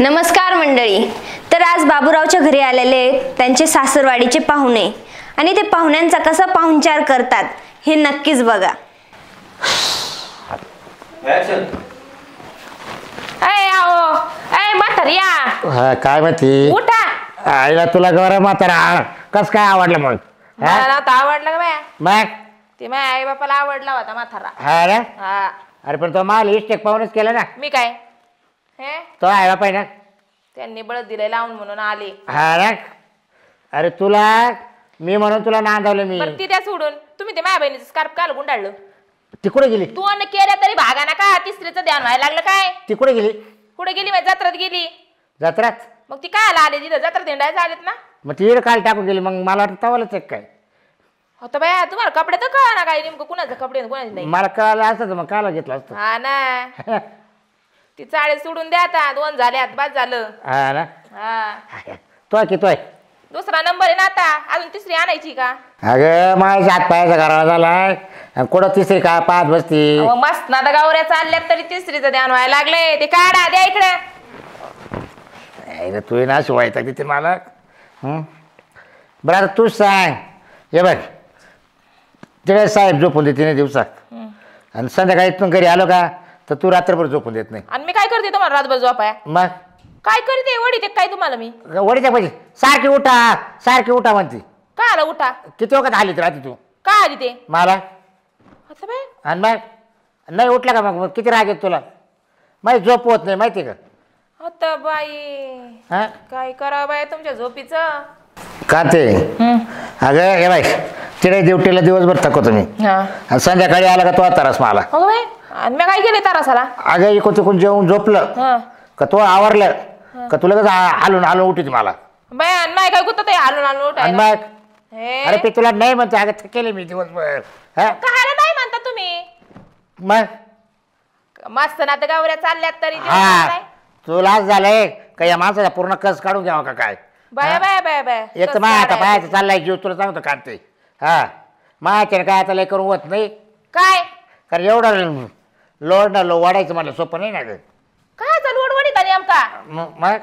नमस्कार मंडळी। तर आज बाबूरावच्या घरी आलेले त्यांचे सासरवाडीचे पाहुणे आणि ते पाहुण्यांचा कसा पाहुणचार करतात हे नक्कीच बघा। काय म्हणती? उठा। आईला तुला गौरव म्हातारा कस काय आवडलं मग? मला तर आवडलं का बाया? मग ते माझ्या आई बापाला आवडला होता म्हातारा। हा रे? हा अरे पण तो माल इष्टेक पाहूनच केलं ना? मी काय हे तो आहे बाप आहे ना? त्यांनी बळद दिले लावून म्हणून आले। हा रे? अरे तुला मी म्हणून तुला नांदवलं मी। बरं ती त्या सोडून तुम्ही ते माझ्या बहिणीचं स्कार्फ काल गुंडाळलं। ती कुठे गेली? दोन केल्या तरी भागा ना का? तिसरीचं ध्यान व्हायला लागलं काय? ती कुठे गेली? कुठे गेली? माझ्या जत्रात गेली। जत्रात? मग ती काय आले तिथं जत्रात हिंडायला आलेत ना? मग ती इकडे काल टाकून गेली, मग मला वाटतं तवालाच एक काय होतं बाया तुम्हाला कपडे तर कळा ना काय नेमकं कुणाचं कपडे कुणाचं नाही। मला कळालं असतं तर मग काला घेतलं असतं। हा ना ती चाळे सोडून द्या आता, दोन झाल्यात बाद झालं। हा ना? हा तो की तोय दुसरा नंबर आहे ना आता, अजून तिसरी आणायची का? अगं माझ्या हात पायाचा घराला झालाय आणि कुठं तिसरी का पाहत बसती? अहो, मस्त ना गावऱ्या चालल्यात तरी तिसरीचं ध्यान व्हायला लागले। ते काढा द्या इकडे। तू ना शिवायचा तिथे मला बरं आता तूच सांग। हे बघ तिकडे साहेब झोपून देते नाही दिवसात आणि संध्याकाळी इथून घरी आलो का तर तू रात्रभर झोपून देत नाही। आणि मी काय करते तुम्हाला रातभर झोपाया? मग काय करते वडी ते काय तुम्हाला मी? वडीच्या पाहिजे सारखी उठा म्हणते। काय आलं उठा? किती वखत आली राहते तू काय आली ते मला? असं बाय आणि मग नाही उठला का मग किती राग येत तुला? माहिती झोप होत नाही माहिती का? आता बाई हा काय करावं बाय तुमच्या झोपीचं? का ते अगं हे बाई तिकडे ड्युटीला दिवसभर थकवतो मी आणि संध्याकाळी आला का तो तारास मला। हो बाय आणि मी काय केले तारासाला? अगं इकडून तिकडून जेवून झोपलं का तो आवरलं का तुला कसं हालून उठीत मला बाय आणि माय काय गुत्त हालून हालून आणि उठायला? मग हे अरे ते तुला नाही म्हणते अगं थकेले मी दिवसभर कायला नाही म्हणता तुम्ही? मग मस्त ना आता गावऱ्या चालल्यात तरी ते हा म्हणताय. तुला आज झालंय का या माणसाला पूर्ण कस काढून घ्यावा का काय? बाया बाया बाया बाया एक तर कसं माझ्या आता काढायचं? पायाचं चाललाय जीव तुला सांगतो काढते हा माझ्याने काय आता लय करून होत नाही काय कारण एवढं लोड ना वाढायचं मला सोपं नाही ना गं. काय चालू वडवडीत आणि आमका मग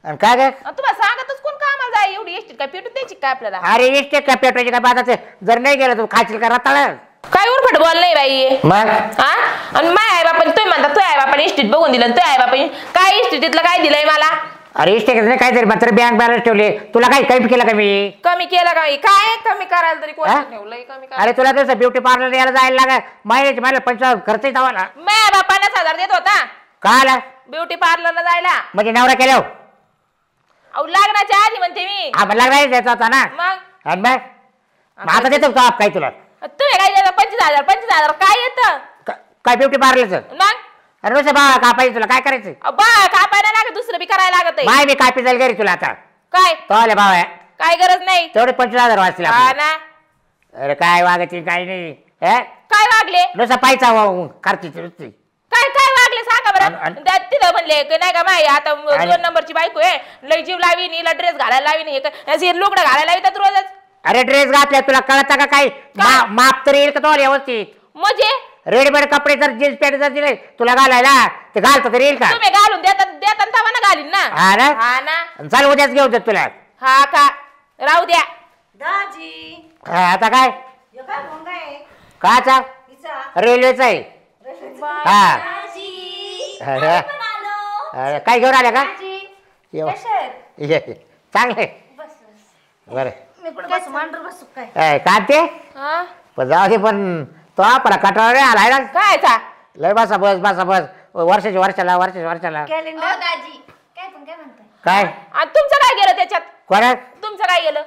आणि काय काय तुम्हाला सांगतच कोण कामाला जाय एवढी एसटी काय पेटून द्यायची काय आपल्याला? अरे इष्टे का पेटवायचे काय बाजाचं जर नाही गेलं तू खाशील का रताळ काय उरफट बोल नाही बाई मग हा? आणि माय आई बापाने तुम्ही म्हणता तू आई बापाने इष्टीत बघून दिलं तू आई बापाने काय इष्टीतलं काय दिलंय मला? अरे इष्टे नाही काहीतरी मात्र बँक बॅलन्स ठेवले तुला काही कमी केलं का मी? कमी केलं का मी? काय कमी करायला तरी कोण ठेवलंय कमी करायला? अरे तुला तसं ब्युटी पार्लर यायला जायला लागा महिन्याची मला 50 खर्च लावाला माय बापा 50,000 देत होता का आला ब्युटी पार्लरला जायला. म्हणजे नवरा केल्यावर अहो लग्नाच्या आधी म्हणते मी. आपण लागला द्यायचा होता ना मग आणि मग आता देतो का काय तुला? तुम्ही काय देता? 25,000 काय येतं? काय ब्युटी पार्लरचं? मग अरे नुसतं बा कापायचं तुला काय करायचं? बा कापायला लागत दुसरं बी करायला लागत आहे. माय मी कापी जाईल घरी तुला आता काय तो आले भाव आहे काय गरज नाही तेवढे 25,000 वाचले हा आपले. ना. अरे काय वागायची काही नाही काय वागले? नुसतं पायचा खर्चीची नुसती काय काय वागले सांगा बरं. आणि- त्यात तिथं म्हणले की नाही का माय आता 2 नंबरची बायको आहे लय जीव लावीन हिला ड्रेस घालायला लावीन हे लुगडं घालायला लावितात रोजच. अरे ड्रेस घातल्या तुला कळत का काय? माप तरी येईल का तो व्यवस्थित? म्हणजे रेडीमेड कपडे जर जीन्स पॅन्ट जर दिले तुला घालायला ते घालता तरी येईल का? तुम्ही घालून देतात तवा ना घालीन ना. हा ना? हा ना. चाल उद्याच घेऊन देत तुला. हा का राहू द्या. दाजी आता काय यो काय भोंगा आहे काचा हिचा रेल्वेचा आहे हा दाजी अरे पण आलो अरे, काय घेऊन आल्या का? ये बा. कशा आहेत? ये चांगले बस बस बरं मी पण बस मांडर बसू काय का ते हा पण जाऊ दे पण तो आपला कटाळा नाही आलाय ना काय चा लय बसा बस वर्षाच्या कॅलेंडर दाजी काय पण काय म्हणताय काय आणि तुमचं काय गेलं त्याच्यात? कोणा तुमचं काय गेलं?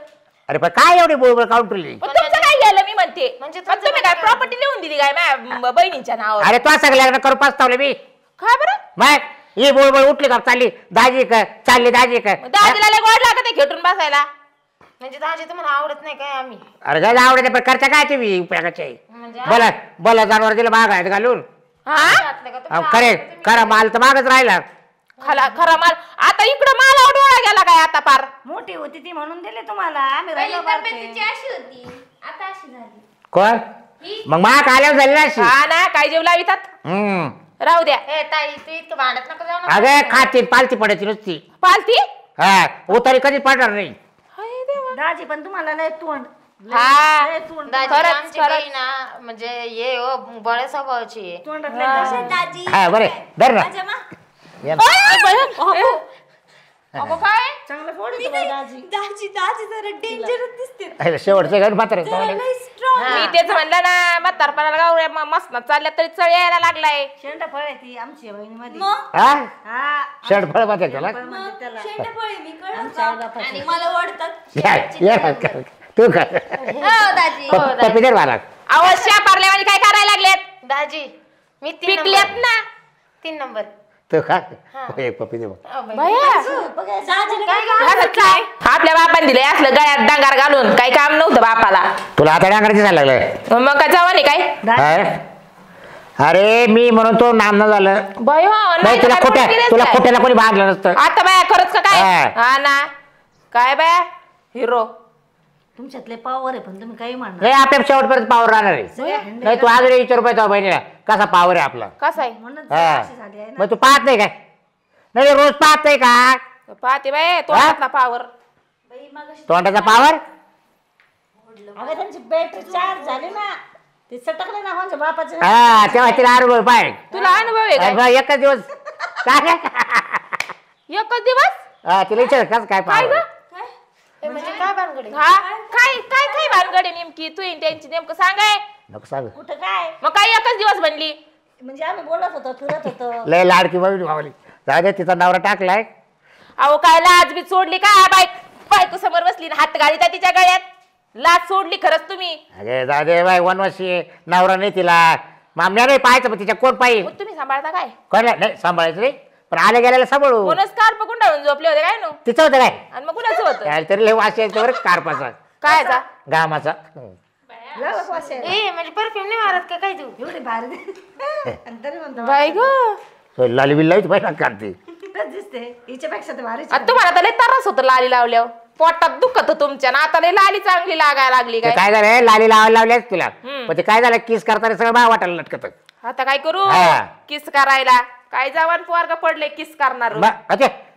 अरे पण काय एवढी बोलबोल काउंटरली? पण तुमचं काय गेलं मी म्हणते म्हणजे पण तुम्ही काय प्रॉपर्टी लिहून दिली काय माझ्या बहिणीच्या नावावर? अरे तो सगळं लग्न करू पाचतावले मी काय बरं? मग ही बोलबोल उठली का चालली दाजी का दादीला लय गोड लागत आहे खेटून बसायला. म्हणजे दाजी तुम्हाला आवडत नाही काय आम्ही अरे काय आवडते पण करता काय तुम्ही उपयोगाचे म्हणजे बोला जनावर दिलं महाग आहेत घालून हा घातलं का तुम्ही? खरे खरा माल तर मागच राहिला खरा माल आता इकडं माल डोळा गेला काय आता पार? मोठी होती ती म्हणून दिले तुम्हाला आम्ही राहिलो तब्येतीची अशी होती आता अशी झाली. कोण मग महाग आल्यावर झाली ना अशी हा ना काय जेव लावितात? राहू द्या. ए ताई तू इतकं भांडत नका जाऊ ना. अगं खाती पालती पडायची नुसती. पालती. हा उतारी कधीच पडणार नाही. हाय देवा. दाजी पण तुम्हाला लय तोंड हा. लय तोंड खरंच, दाजी आमची खरंच. बाई ना म्हणजे ये हो बळ्या स्वभावाची आहे. तोंडात लय हा. दाजी. हा बरे धर ना ये ना. ओय, बया. अगं काय चांगलं फोडी दाजी. अरे, शेवटचं घर मात्र मी तेच म्हणलं ना म्हातारपणाला गावऱ्या मस्त चालल्या तरी चळ यायला लागलाय. शेंडा फळ आहे ती आमची बहिणीमध्ये. हा हा शर्ट फळ मात्र त्याला फळ म्हणते त्याला. आणि मला ओढतात. या तू का पप्पी दे मला. अवश्य पार्लेवाणी काय करायला लागलेत. दाजी मी पिकल्यात ना. 3 नंबर. तू खा एक पप्पी दे मग. काय आपल्या बापाने दिलंय असलं गळ्यात डांगार घालून काही काम नव्हतं बापाला. तुला आता डांगराची झालं लागलं. मग काय जवानी काय हा? अरे मी म्हणून तो नाम झालं बाय नाही. तुला खोट्याला कोणी बांधलं नसतं. आता बाया खरंच का काय. हा. हा ना काय बाया हिरो. तुमच्यातले पावर आहे पण तुम्ही काही म्हणणार नाही आपल्या शेवटपर्यंत पावर राहणार आहे. नाही तू आज विचार रुपये तो बहिणीला कसा पावर आहे आपला. कसा आहे म्हणूनच हा. अशी झाली आहे ना. मग तू पाहत नाही काय. नाही रोज पाहत नाही का पाहते बाय तोंडातला पावर. तोंडाचा पावर. अगं त्यांची बॅटरी चार्ज झाली ना ते सटकले ना म्हणजे बापाचे. हा तेव्हा तिला अनुभव पाय. तुला अनुभव आहे काय. अरे, एकच दिवस काय एकच दिवस. हा तिला विचार कस काय काय पावर. ग. म्हणजे काय भानगडी हा काय काय काय भानगड आहे नेमकी तू त्यांची नेमकं सांगाय. नको सांग. कुठं काय मग काय एकच दिवस बनली. म्हणजे आम्ही बोलत होतो फिरत होतो. लय लाडकी बहिणी मावली. जाऊ दे तिचा नवरा टाकलाय. अहो काय लाज बी सोडली का बायको समोर बसली ना हात गाडी तिच्या गळ्यात. लाज सोडली खरंच तुम्ही. अरे जाऊ दे बाय वनवासी आहे. नवरा नाही तिला मामल्या नाही पाहायचं पण तिच्या कोण पाहिजे. मग तुम्ही सांभाळता काय. कोणला नाही सांभाळायचं नाही पण आले गेल्याला सांभाळू. कोणच कार पकडून झोपले होते काय नो. तिचं होतं काय आणि मग कुणाचं होतं यायला तरी लय वास यायचं बरं कारपाचा काय याचा? घामाचा. ए म्हणजे परफ्यूम नाही मारत का काय तू एवढी भारी आणि तरी म्हणतो बाई ग. लाली बिल्ला पहिला काढते. दिसते हिच्यापेक्षा तर भारी. आता तुम्हाला तर लय त्रास होतो लाली लावल्यावर. पोटात दुखत तुमच्या ना आता लय लाली चांगली लागायला लागली ते काय. काय झालं लाली लावायला लावल्याच तिला पण ते काय झालं किस करताना सगळं बा वाटायला लटकत. आता काय करू हा. किस करायला काय जवान पोरग पडले किस करणार.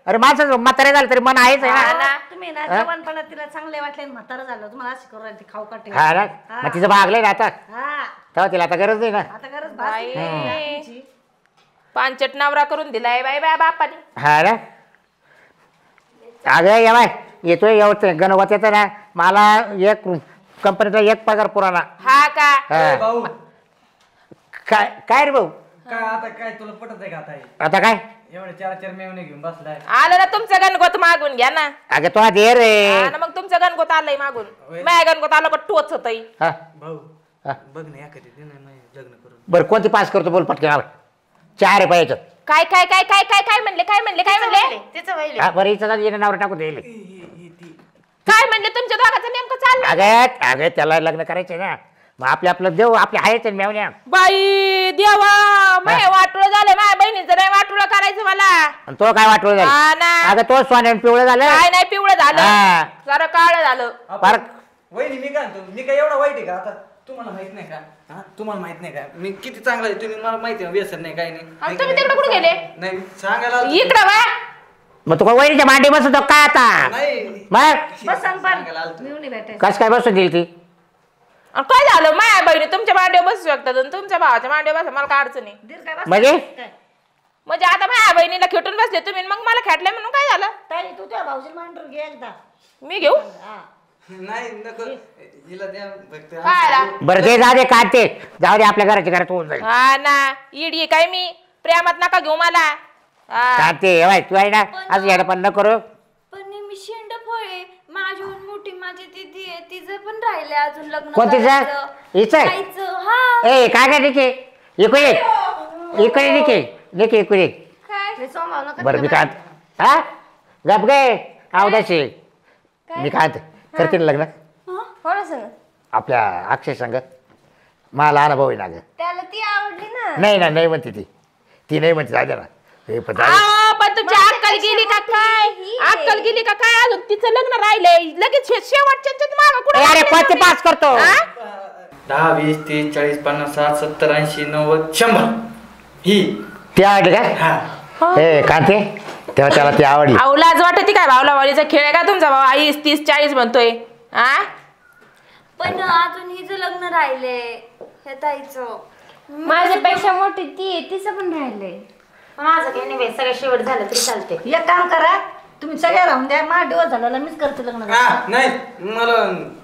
अरे माझं म्हातारे झालं तरी मन आहेच आहे हा ना. ना. तुम्ही ना जवानपणात तिला चांगले वाटले आणि म्हातारा झालं तुम्हाला अशी करू राहिली खाऊ काटे. हा ना मग तिचं भागलंय ना आता हा तेव्हा तिला आता गरज नाही ना. आता गरज बाई पांचट नवरा करून दिलाय बाई बाय बापाने. हा ना अगं या बाय येतोय एवढं गणवत येतं ना मला एक कंपनीचा एक पगार पुराणा. हा का हा. भाऊ काय काय रे भाऊ काय आता काय तुला पटत आहे का आता हे? आता काय एवढे 4 मेवणे घेऊन बसलाय. आलं ना तुमचं गणगोत मागून घ्या ना. अगं तो दे रे. हा ना, मग तुमचं गणगोत आलंय मागून. माझ्या गणगोत आलं का टोच होत. हा भाऊ हा. बघ ना एखादी दे ना माझं लग्न करून. बरं कोणती पास करतो बोल पटकन आवाज. 4 आहे पाहिजे. काय काय काय काय काय काय म्हणले काय म्हणले काय म्हणले तिचं वहिले हा बरं हिचं येणं नावर टाकून देईल. काय म्हणले तुमच्या दोघांचं नेमकं चाललं. अगं अगं त्याला लग्न करायचंय ना मग आपलं देऊ आपले आहेच मेवण्या. बाई देवा माझ्या वाटुळ झालं माझ्या बहिणीचं नाही वाटुळ करायचं मला. आणि तो काय वाटवलं हा झालं ना. अगं तो सोन्याने पिवळं झालं. काय नाही पिवळं झालं हा. जरा काळ झालं. फार वहिनी मी काय म्हणतो मी काय एवढा वाईट आहे का आता तुम्हाला माहित नाही का. हा तुम्हाला माहित नाही का मी किती चांगला आहे तुम्ही मला माहिती आहे व्यसन नाही काही नाही. आणि तुम्ही तिकडे कुठे गेले नाही सांगायला आलतो. इकडं बा. मग तू वहिनीच्या मांडी बसतो काय आता नाही मग बसन सांगायला आलतो. पण मिळून भेटायचं. कस काय बसून दिली ती. आणि काय झालं माझ्या बहिणी तुमच्या मांडीवर बसू शकतात आणि तुमच्या भावाच्या मांडीवर बसा मला काय अडचण नाही. दीर काय बस म्हणजे काय म्हणजे आता माझ्या बहिणीला खेटून बसले तुम्ही आणि मग मला खेटले म्हणून काय झालं. ताई तू त्या भाऊजी मांडून घे एकदा. मी घेऊ हा नाही नको हिला द्या फक्त. खायला. बरं ते जा दे काढते जाऊ दे आपल्या घराच्या घरात होऊन जाईल. हा ना इडी काय मी प्रेमात नका घेऊ मला. हा. काढते बाय तू आहे ना असं यायला पण न करू. पण मी शेंड फळे माझ्याहून मोठी माझी दीदी आहे तिचं पण राहिले अजून लग्न कोणती सर करायचं. हिचं जायचं. हा ए काय काय ठीक आहे इकडे इकडे निके निके इकडे. काय हे सोमवार नका बरं मी काय हा गप गे आवदाशी मी काय करते ना लग्न कोणा सांग आपल्या अक्षय संघ मला अनुभव आहे ना ग. त्याला ती आवडली ना. नाही ना नाही म्हणते ती नाही म्हणते जाऊ दे ना हे पण जाऊ दे. अहो, पण तुमची अक्कल गेली का काय अक्कल गेली का काय अजून तिचं लग्न राहिलंय लगेच शेवटच्या माग ए, अरे कोणते कुठे पास करतो 10 20 30 40 50 60 70 80 90 100 ही ती आवडली का ए कांते तेव्हा त्याला ती आवडली. अहो लाज वाटते काय भावलावालीचा खेळ आहे का तुमचा भाऊ 20 30 40 म्हणतोय हा. पण अजून हिचं लग्न राहिले हे ताईचं. माझ्यापेक्षा मोठी ती आहे, तिचं पण राहिलंय. माझं काही नाही बाई, सगळं शेवट झालं तरी चालते. एक काम करा तुम्ही सगळ्या राहून द्या. माझा दिवस झाला मीच करते लग्न. नाही मला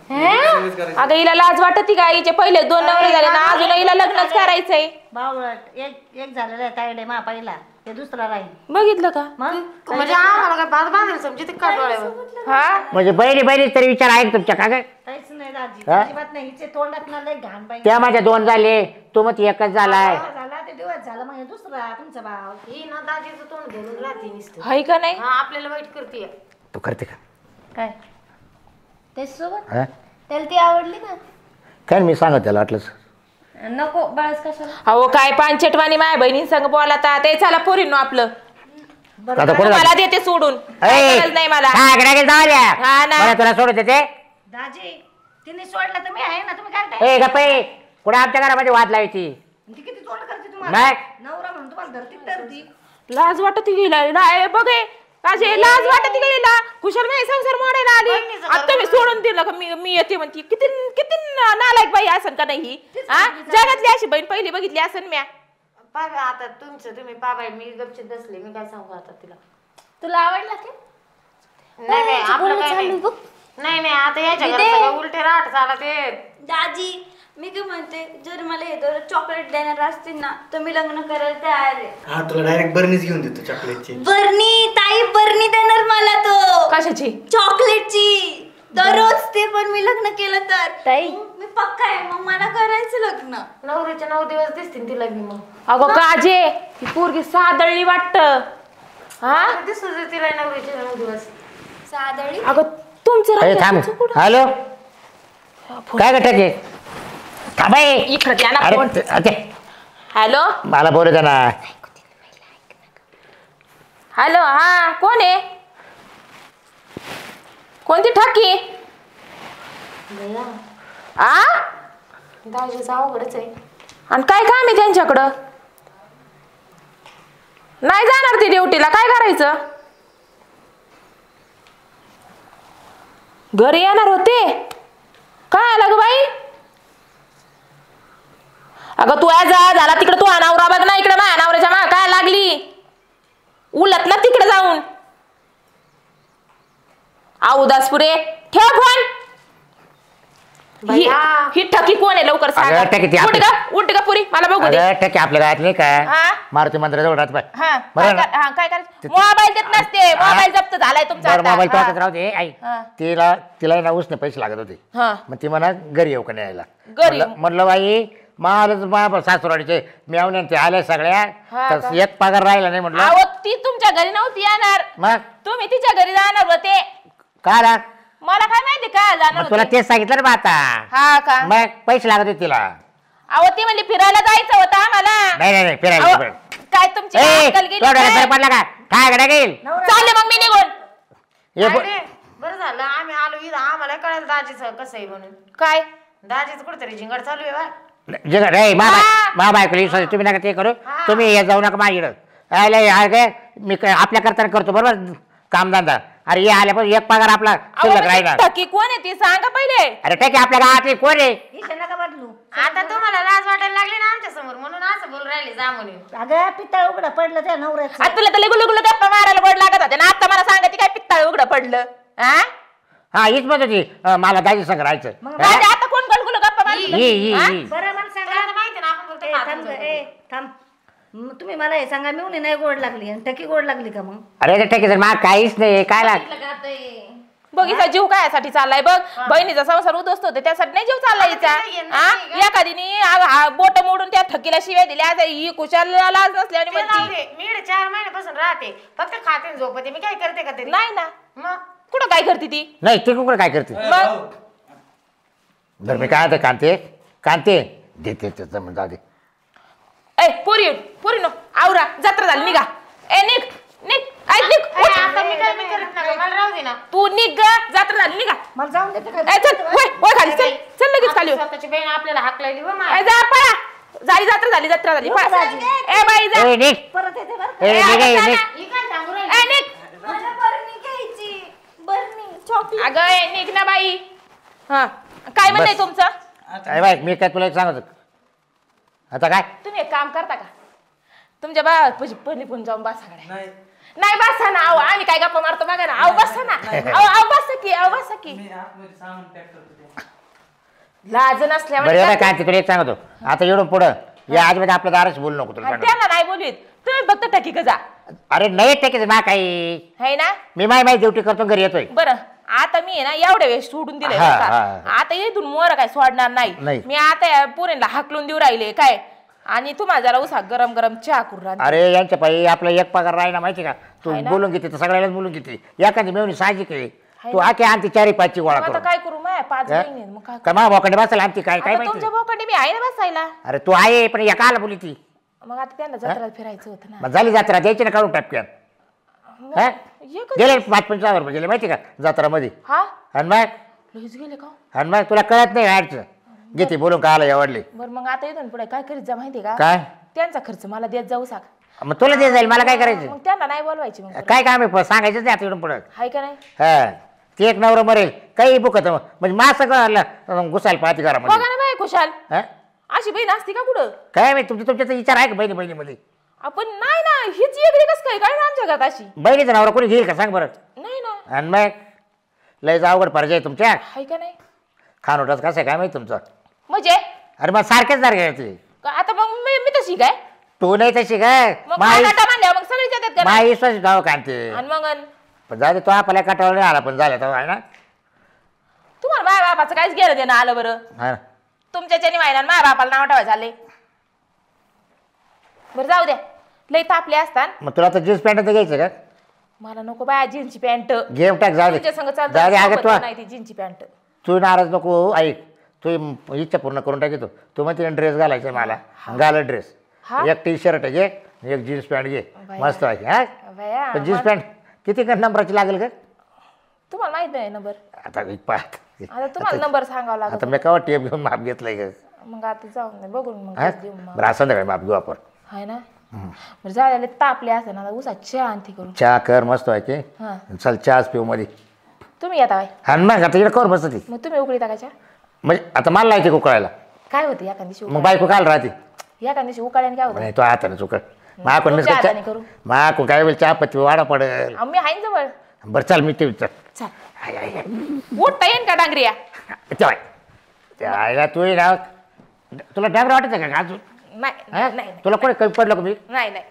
सगळंच करायचं. अगं हिला लाज वाटते का? हिचे पहिले 2 नवरे झाले ना, अजून हिला लग्नच करायचंय. बावळट एक झालेला आहे तायडे मा पहिला ते दुसरा राहील. बघितलं का? मग म्हणजे आम्हाला काय बांध बांधेल समजे ते काटवाळ्यावर. हा म्हणजे बहिणी तरी विचार आहे का तुमच्या का ग? काहीच नाही दाजी हा? अजिबात नाही. हिचे तोंडात ना लय घाण बाई त्या माझ्या 2 झाले तो मग एकच झालाय. झाला ते दिवस झाला मग हे दुसरा तुमचा भाव. ही ना दाजीचं तोंड धरून राहते नुसतं. हाय का नाही? हा आपल्याला वाईट करते. तू करते का? काय त्याच्यासोबत हा? त्याला ती आवडली ना. काय नाही, मी सांगत त्याला वाटलंच. नको बाळच कशाला. अहो काय पांचटवाणी माझ्या बहिणी संग बोलाता ते चला पोरींनो आपलं. आता कोणी मला देते सोडून काय गरज नाही मला. हा ना. तुला सोडत येते दाजी तिने सोडला तर मी आहे ना. तुम्ही काय करताय? ए गप्पे कुठे आमच्या घरामध्ये वाद लावायची. ती किती तोंड करते तुम्हाला. नाही. नवरा म्हणून तुम्हाला धरती धरती. लाज वाटत गेला बघे असे लाज वाटत गेलेला कुशल नाही संसार मोडायला आली. आता मी सोडून दिलं का मी येते म्हणते. किती किती नालायक बाई असन का नाही. हा जगातली अशी बहीण पहिली बघितली असन म्या. पाय आता तुमचं तुम्ही पाबाई मी गपचित बसले. मी काय सांगू आता तिला. तुला आवडला ते? नाही नाही आपलं काय नाही. नाही नाही आता याच्या घरात सगळं उलटे राट झाला ते. दाजी मी काय म्हणते जर मला हे दोन चॉकलेट देणार असतील ना तर मी लग्न करायला तयार आहे. हा तुला डायरेक्ट बर्नीच घेऊन देतो चॉकलेटची. बर्नी ताई बर्नी देणार मला तो कशाची? चॉकलेटची. दररोज ते पण मी लग्न केलं तर ताई मी पक्का आहे मग मला करायचं लग्न. नवरीचे 9 दिवस दिसतील तिला मी मग. अगं काजे ती पोरगी सादळली वाटत. हा दिसू दे तिला नवरीचे 9 दिवस. सादळी. अगं तुमचं अरे थांब. हॅलो काय गटाचे थांबाय इकडे द्या ना फोन. हॅलो मला बोलू द्या ना. हॅलो हा कोण आहे? कोणती ठकी? आ दाजीचं अवघडच आहे. आणि काय काम आहे त्यांच्याकडं? नाही जाणार ती ड्युटीला काय करायचं? घरी येणार होते काय आलं ग बाई? अगं तू झाला तिकडे तू अनावरा बघ ना इकडे माझ्या अनावराच्या मा काय लागली उलट ना तिकडे जाऊन. उदासपुरे ठेव फोन. ही ठकी कोण आहे लवकर सांग. उठ का पुरी मला बघू दे. टक्के आपल्या गावात नाही हा? का मारुती मंदिराजवळ राहत बाय. हा बरं ना? काय करायचं? मोबाईल देत नसते. मोबाईल जप्त झालाय तुमचा बरं मोबाईल आता. पाहतच राहू दे. आई हा. तिला ना उसने पैसे लागत होते. हा. मग ती म्हणा घरी येऊ का नाही यायला. घरी येऊ. म्हटलं बाई मला सासूरवाडीचे मेवणे ते आल्या सगळ्या हा तर का? एक पगार राहिला नाही म्हटलं. अहो ती तुमच्या घरी नव्हती येणार. मग तुम्ही तिच्या घरी जाणार होते. काय राग मला काय माहिती काय जाणार मग तुला होते. तेच सांगितलं ना बा आता. हा का? मग पैसे लागत होते तिला. अहो ती म्हणली फिरायला जायचं होतं आम्हाला. नाही फिरायला अहो, नाही. काय तुमची ए, अक्कल गेली तुला डोळ्यात काय? फरक पडला का काय गड्या घेईल चालले मग मी निघून. अरे, बरं झालं आम्ही आलो इथं. आम्हाला कळलं दाजीचं कसं आहे म्हणून. काय दाजीचं कुठेतरी झिंगड चालू आहे बा. रे हा. मा बायकोला तुम्ही नका ते करू. तुम्ही हे जाऊ नका माझ्याकडं. मी आपल्या करताना करतो बरोबर कामधंदा. अरे हे आल्यापासून एक पगार आपला शिल्लक राहिला. ठकी कोण आहे ती सांगा पहिले. अरे ठीक आहे आपल्या गावातली कोण आहे. हिशे नका बदलू. आता तुम्हाला लाज वाटायला लागली ना आमच्या समोर म्हणून असं बोल राहिले जा म्हणून. अगं पितळ उघडं पडलं त्या नवऱ्याचं. आता तुला तर गुलू गुलू गप्पा मारायला गोड लागत होते ना. आता मला सांगा ती काय पित्ताळ उघडं पडलं. हा हा हीच म्हणत होती मला दाजी संग राहायचं. माझ्या आता कोण गुलगुलू गप्पा मारली? ही बरं मला सांगा. त्याला तर माहिती ना आपण फक्त ए, थांब गं, ए, थांब. मग तुम्ही मला हे सांगा मिळून नाही गोड लागली आणि टकी गोड लागली का मग. अरे ठीक आहे माग काहीच नाही काय लाग. बघितला जीव कायसाठी चाललाय बघ. बहिणीचा संसार उद्ध्वस्त होते त्यासाठी नाही जीव चाललाय हिचा. एखादीने बोट मोडून त्या ठकीला शिव्या दिल्या. आता ही कुशाला लाज नसली आणि म्हणती मी 4 महिन्यापासून राहते फक्त खाते आणि झोपते. मी काय करते का तरी. नाही ना. मग कुठं काय करते ती नाही ते कुठं काय करते. मग बरं मी काय कांते देते त्याचं जाऊ दे. ए पुरी नो आवरा जत्रा झाली निघा. ए निघ निघ ऐक निघ उठ. आता मी काय मी करत नाही मला राहू दे ना. तू निघ ग जत्रा झाली निघा. मला जाऊन देते ए चल वय खाली चल चल लगेच खाली स्वतःची बहीण आपल्याला हाकलायली व ए, जा पळा झाली जत्रा झाली ए बाई जा ए, निघ. परत येते बरं का? ए, निघ, अगं, निघ. जा ना. ही काय सांगू राहिली? ए, निघ. अगं ए, निघ ना बाई हा काय म्हणणं बस. तुमचं काय बाय मी काय तुला एक सांगतो आता काय तुम्ही एक काम करता का तुमच्या बा पली पण जाऊन बसा कडे नाही नाही बसा ना अहो आम्ही काय गप्पा मारतो बघा ना अहो बसा ना अहो बसा की मी आतमध्ये सामान पॅक करतो ते. लाज बरं नसल्यावर एवढं काय तुला एक सांगतो आता एवढं पुढं या आजमध्ये आपल्या दाराशी बोलू नको तुला सांगतो. त्यांना नाही बोलवीत तुम्ही फक्त टकी का जा अरे नाही टेकीच ना काही है ना मी माय ड्युटी करतो घरी येतोय बरं आता मी आहे ना एवढ्या वेळेस सोडून दिले हा, बरं का? हा. आता इथून मोर काय सोडणार नाही. नाही मी आता या पोरींना हाकलून देऊ राहिले काय आणि तुम्हाला जरा उसा गरम गरम चहा करून राहते. अरे यांच्या पायी आपला एक पगार राही ना माहिती का तू आहे ना? बोलून घेते तर सगळ्यालाच बोलून घेते एखादी मेवणी साहजिक आहे आहे तू ना? आखे आणते 4-5 गोळा मग आता करून काय करू माया 5 महिने मग काय का मा बोकडे बसायला आणते काय काय आता माहिती तुमच्या भावाकडे मी आहे ना बसायला अरे तू आहे पण या काला बोली ती मग आता त्यांना जत्रा फिरायचं होतं ना मग झाली जत्रा द्यायची ना काढून टापक्यान हा? एकच गेले 5-5 रुपये गेले माहिती का जत्रामध्ये हा आणि मग लईच गेले का आणि मग तुला कळत नाही अडचण घेते बोलून का आला आवडली बरं मग आता इथून पुढे काय करीत जा माहिती का काय त्यांचा खर्च मला देत जाऊ साक मग तुला दे जाईल मला काय करायचं मग त्यांना नाही बोलवायची मग काय काम आहे सांगायचं नाही आता इकडून पुढं हाय का नाही हा ते एक नवरा मरेल काही बुकत म्हणजे मा सगळं घुसायला पाहते बघा घरामध्ये ना बाई खुशाल हा? अशी बहीण असते का कुठं काय माहिती तुमच्या विचार आहे का बहिणीमध्ये आपण नाही ना हीच वेगळी कस काय काय ना आमच्या घरात अशी बहिणीचा नवरा कोणी घेईल का सांग बरं नाही ना आणि मग लयच अवघड पाहिजे तुमच्या हाय का नाही खानोटाच कसं आहे काय माहिती तुमचं म्हणजे अरे मग सारखेच दार ते आता मग मी तशी काय तू नाही तशी काय मग खानाटा मांडल्यावर मग सगळीच येतात का नाही? विश्वास गाव कांते आणि मग पण जाऊ दे तो आपल्या काटावर नाही आला पण झालं तर आहे ना तुम्हाला माझ्या बापाचं काहीच गेलं देणं आलं बरं हा तुमच्याच्याने व्हायला आणि माझ्या बापाला नाव ठेवायचं झाले बरं जाऊ द्या लई तापले असतात मग तुला तर जीन्स पॅन्ट तर घ्यायचं का मला नको बाया जीन्सची पॅन्ट घेऊन टाक जाऊ दे तुमच्या संग जाऊ दे अगं चालतं तू नाही ती जीन्सची पॅन्ट तू नाराज नको ऐक तू इच्छा पूर्ण करून टाकी तू मग तिने ड्रेस घालायचा मला घाल ड्रेस हा? एक टी शर्ट घे एक जीन्स पॅन्ट घे बाया. मस्त आहे हा बाया, पण जीन्स पॅन्ट किती नंबरची लागेल का तुम्हाला माहित नाही नंबर आता एक पाहत आता तुम्हाला नंबर सांगावा आता लागत मी केव्हा टेप घेऊन माप घेतलंय का मग आता जाऊन दे, बघून मग हा? तेच देऊ मग बरं असं नाही माप घेऊ आपण हाय ना बरं जायला तापले असं ना उसा चहा आणते करून चहा कर मस्त आहे की हा चल चहाच पिऊ मध्ये तुम्ही येता बाय हा मग आता इकडे कर बसत ती मग तुम्ही उकळी टाकायच्या म्हणजे आता मला लायचे कुकळायला काय होते एका दिवशी मग बायको काल राहते एका दिवशी उकाळ्याने काय होतं नाही तो हाताने चुकळ माकून तुमच्या हाताने करू. माकून काय वेळ चहा पत्ती वाडा पडेल आम्ही आहे ना जवळ बरं चल मी ते चल चल उठता येईन का डांगरिया तेव्हा त्याला तू ना तुला डॅमरा वाटत का अजून नाही हा? नाही तुला कोणी कमी पडलं का मी नाही नाही